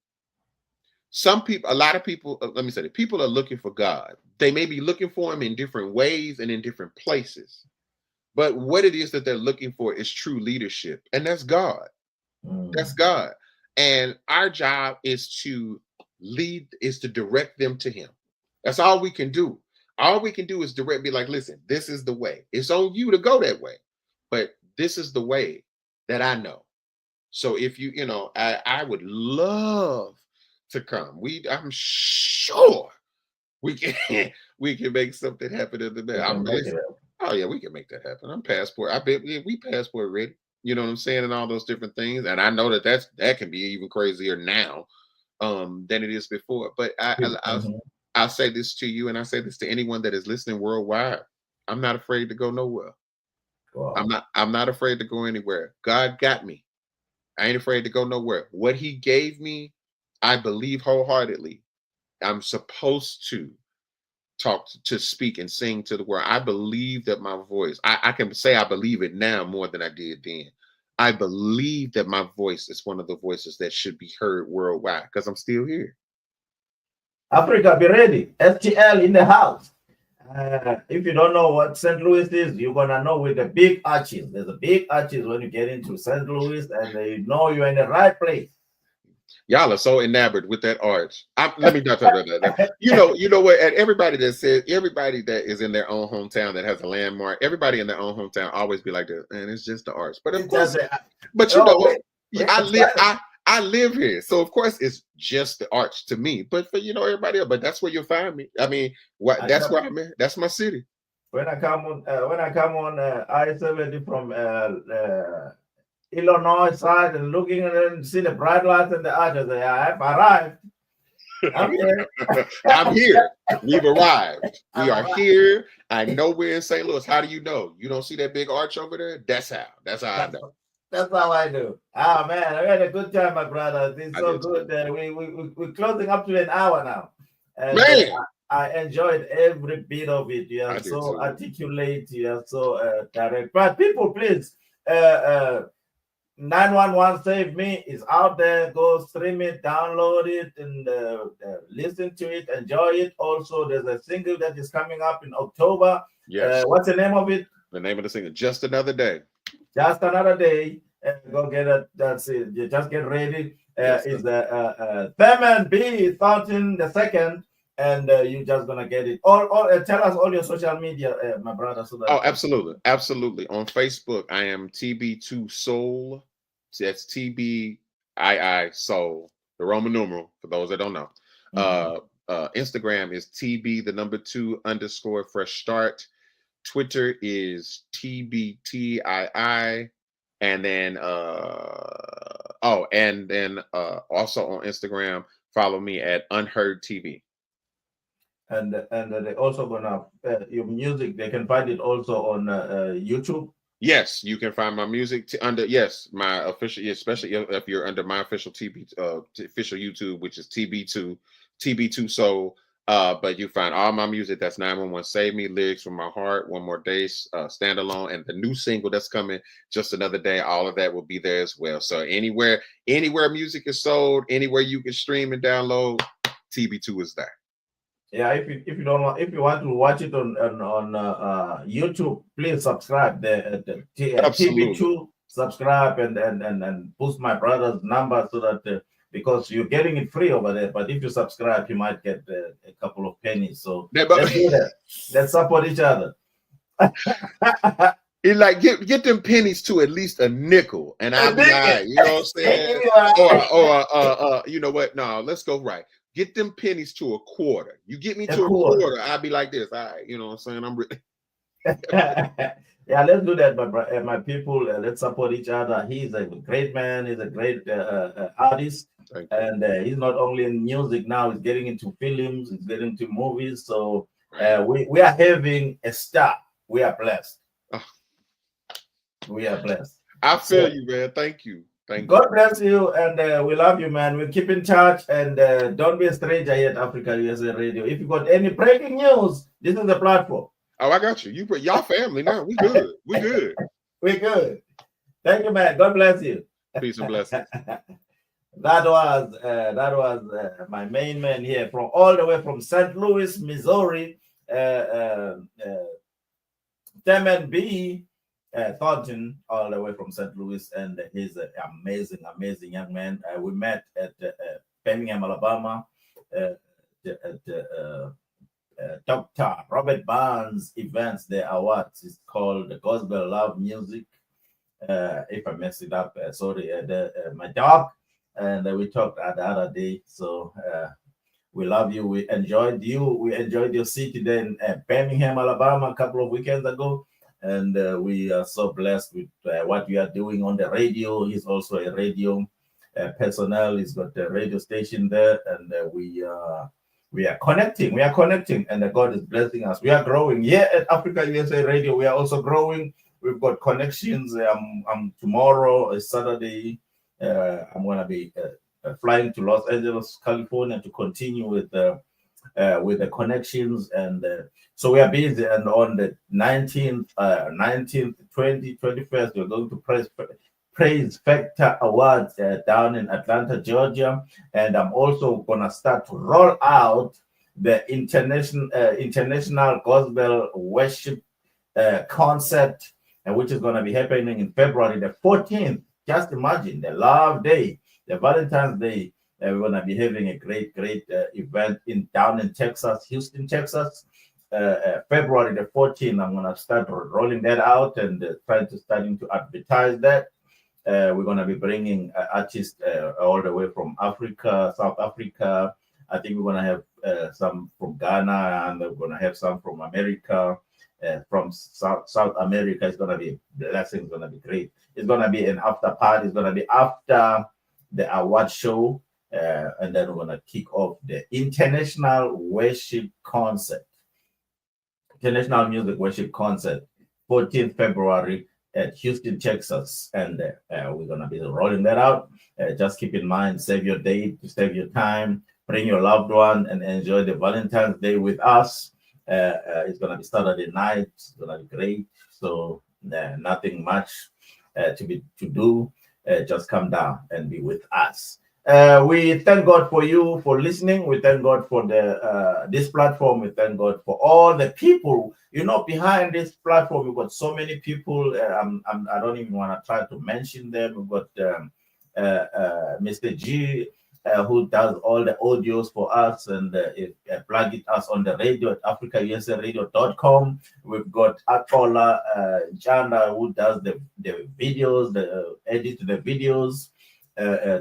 A lot of people, let me say that people are looking for God. They may be looking for him in different ways and in different places. But what it is that they're looking for is true leadership. And that's God. That's God. And our job is to lead, is to direct them to him. That's all we can do. All we can do is direct, be like, listen, this is the way. It's on you to go that way. But this is the way that I know. So if I would love to come. I'm sure we can make something happen in the day. Oh yeah, we can make that happen. I'm passport. I bet we passport ready. You know what I'm saying, and all those different things. And I know that can be even crazier now than it is before. But I'll say this to you, and I say this to anyone that is listening worldwide. I'm not afraid to go nowhere. Wow. I'm not afraid to go anywhere. God got me. I ain't afraid to go nowhere. What he gave me, I believe wholeheartedly. I'm supposed to speak and sing to the world. I believe that my voice, I can say I believe it now more than I did then. I believe that my voice is one of the voices that should be heard worldwide because I'm still here. Africa, be ready. STL in the house. If you don't know what St. Louis is, you're going to know with the big arches. There's a big arches when you get into St. Louis, and you know you're in the right place. Y'all are so enamored with that arch. Let me not talk about that. You know what? And everybody that is in their own hometown that has a landmark, everybody in their own hometown always be like this, and it's just the arch. But of course, I live here, so of course it's just the arch to me. But for everybody else, but that's where you'll find me. I mean, that's where I'm at. That's my city. When I come on I-70 from Illinois side and looking and see the bright lights and the arches, I've arrived. I'm here. I'm here. We've arrived. We are here. I know we're in St. Louis. How do you know? You don't see that big arch over there? That's how I know. That's how I do. Oh man, I had a good time, my brother. It's so good. We're closing up to an hour now. And man, I enjoyed every bit of it. You are so articulate. You are so direct. But people, please, 911 Save Me is out there. Go stream it, download it, and listen to it, enjoy it. Also, there's a single that is coming up in October. Yes. What's the name of it? The name of the single, Just Another Day. Just Another Day. Go get it. That's it. You just get ready. It's Thurman B, Thornton the second. And you're just gonna get it. Or tell us all your social media, my brother. So that absolutely. On Facebook, I am TB2 Soul. That's TBII Soul, the Roman numeral for those that don't know. Instagram is TB2 Fresh Start. Twitter is TBTII, and then also on Instagram, follow me at Unheard TV. And they also gonna your music. They can find it also on YouTube. Yes, you can find my music my official, especially if you're under my official official YouTube, which is TB2 Soul. But you find all my music. That's 911 Save Me, Lyrics from My Heart, One More Day, Standalone, and the new single that's coming, Just Another Day. All of that will be there as well. So anywhere music is sold, anywhere you can stream and download, TB2 is there. Yeah, if you want to watch it on YouTube, please subscribe. The TB2 subscribe and boost my brother's number so that because you're getting it free over there. But if you subscribe, you might get a couple of pennies. So let's do that. Let's support each other. It like get them pennies to at least a nickel, and I'll be like, you know what I'm saying? Or you know what? No, let's go right. get them pennies to a quarter. You get me A to a quarter. quarter, I'll be like this. All right, you know what I'm saying? I'm Yeah, let's do that, my people. Let's support each other. He's a great man. He's a great artist, Thank you. and he's not only in music now. He's getting into films. He's getting into movies. So we are having a star. We are blessed. Oh, We are blessed. I feel So you, man. Thank you. Thank God you. bless you, and we love you, man. We'll keep in touch, and don't be a stranger here at Africa USA Radio. If you got any breaking news, this is the platform. Oh, I got you. Y'all family now. We good. We good. We good. Thank you, man. God bless you. Peace and blessings. That was my main man here from all the way from St. Louis, Missouri, Thurman B, Thornton, all the way from St. Louis, and he's an amazing young man. We met at Birmingham, Alabama, at Dr. Robert Barnes events. The awards is called the Gospel Love Music. If I messed it up, sorry, my dog. And we talked the other day. So we love you. We enjoyed you. We enjoyed your city there in Birmingham, Alabama, a couple of weekends ago. And we are so blessed with what we are doing on the radio. He's also a radio personnel. He's got a radio station there, and we are connecting. We are connecting, and God is blessing us. We are growing here at Africa USA Radio. We are also growing. We've got connections. Tomorrow is Saturday. I'm going to be flying to Los Angeles, California, to continue with the connections, and so we are busy. And on the 19th, 20th, 21st, we're going to Praise Factor Awards down in Atlanta, Georgia, and I'm also gonna start to roll out the international gospel worship concert, which is gonna be happening in February the 14th. Just imagine the Love Day, the Valentine's Day. We're gonna be having a great event down in Texas, Houston, Texas. February the 14th. I'm gonna start rolling that out and starting to advertise that. We're going to be bringing artists all the way from Africa, South Africa. I think we're going to have some from Ghana, and we're going to have some from America. From South America, it's going to be blessing. It's going to be great. It's going to be an after party. It's going to be after the award show, and then we're going to kick off the International Worship Concert, International Music Worship Concert, 14th February. At Houston, Texas, and we're gonna be rolling that out. Just keep in mind, save your date, save your time, bring your loved one, and enjoy the Valentine's Day with us. It's gonna be Saturday night. It's gonna be great. So nothing much to do. Just come down and be with us. We thank God for you for listening. We thank God for this platform. We thank God for all the people, behind this platform. We've got so many people. I don't even want to try to mention them. We've got Mr. G, who does all the audios for us and plug it us on the radio at africausaradio.com. We've got Akola Janda, who does the videos, edit the videos.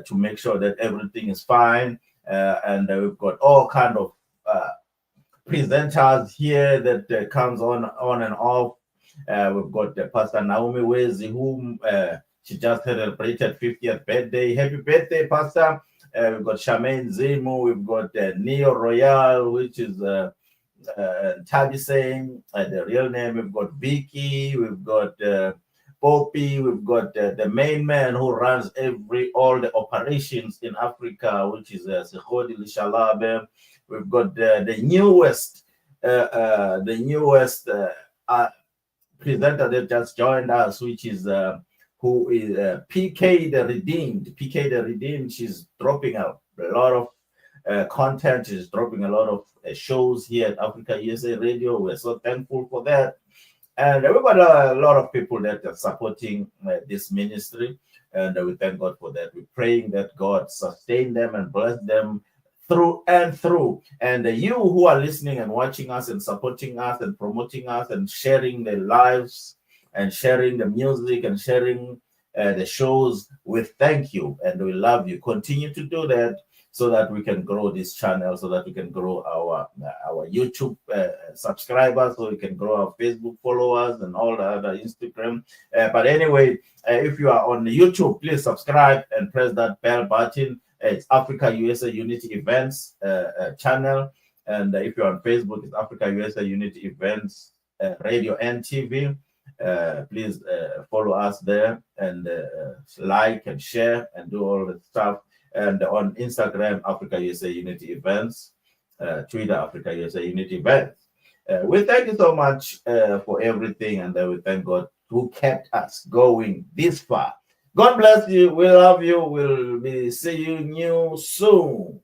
To make sure that everything is fine, and we've got all kind of presenters here that comes on and off. We've got Pastor Naomi Wezi, whom she just celebrated 50th birthday. Happy birthday, Pastor! We've got Charmaine Zimu. We've got Neo Royale, which is Tabi saying the real name. We've got Vicky. We've got Poppy. We've got the main man who runs all the operations in Africa, which is Sehodi Lishalabe. We've got the newest presenter that just joined us, which is who is PK the Redeemed. PK the Redeemed. She's dropping a lot of content. She's dropping a lot of shows here at Africa USA Radio. We're so thankful for that. And we've got a lot of people that are supporting this ministry, and we thank God for that. We're praying that God sustain them and bless them through and through. And you who are listening and watching us and supporting us and promoting us and sharing their lives and sharing the music and sharing the shows, we thank you and we love you. Continue to do that so that we can grow this channel, so that we can grow our YouTube subscribers, so we can grow our Facebook followers and all the other Instagram. But anyway, if you are on YouTube, please subscribe and press that bell button. It's Africa USA Unity Events channel. And if you're on Facebook, it's Africa USA Unity Events Radio and TV. Please follow us there and like and share and do all the stuff. And on Instagram, Africa USA Unity Events, Twitter, Africa USA Unity Events. We thank you so much for everything, and we thank God who kept us going this far. God bless you. We love you. We'll be seeing you soon.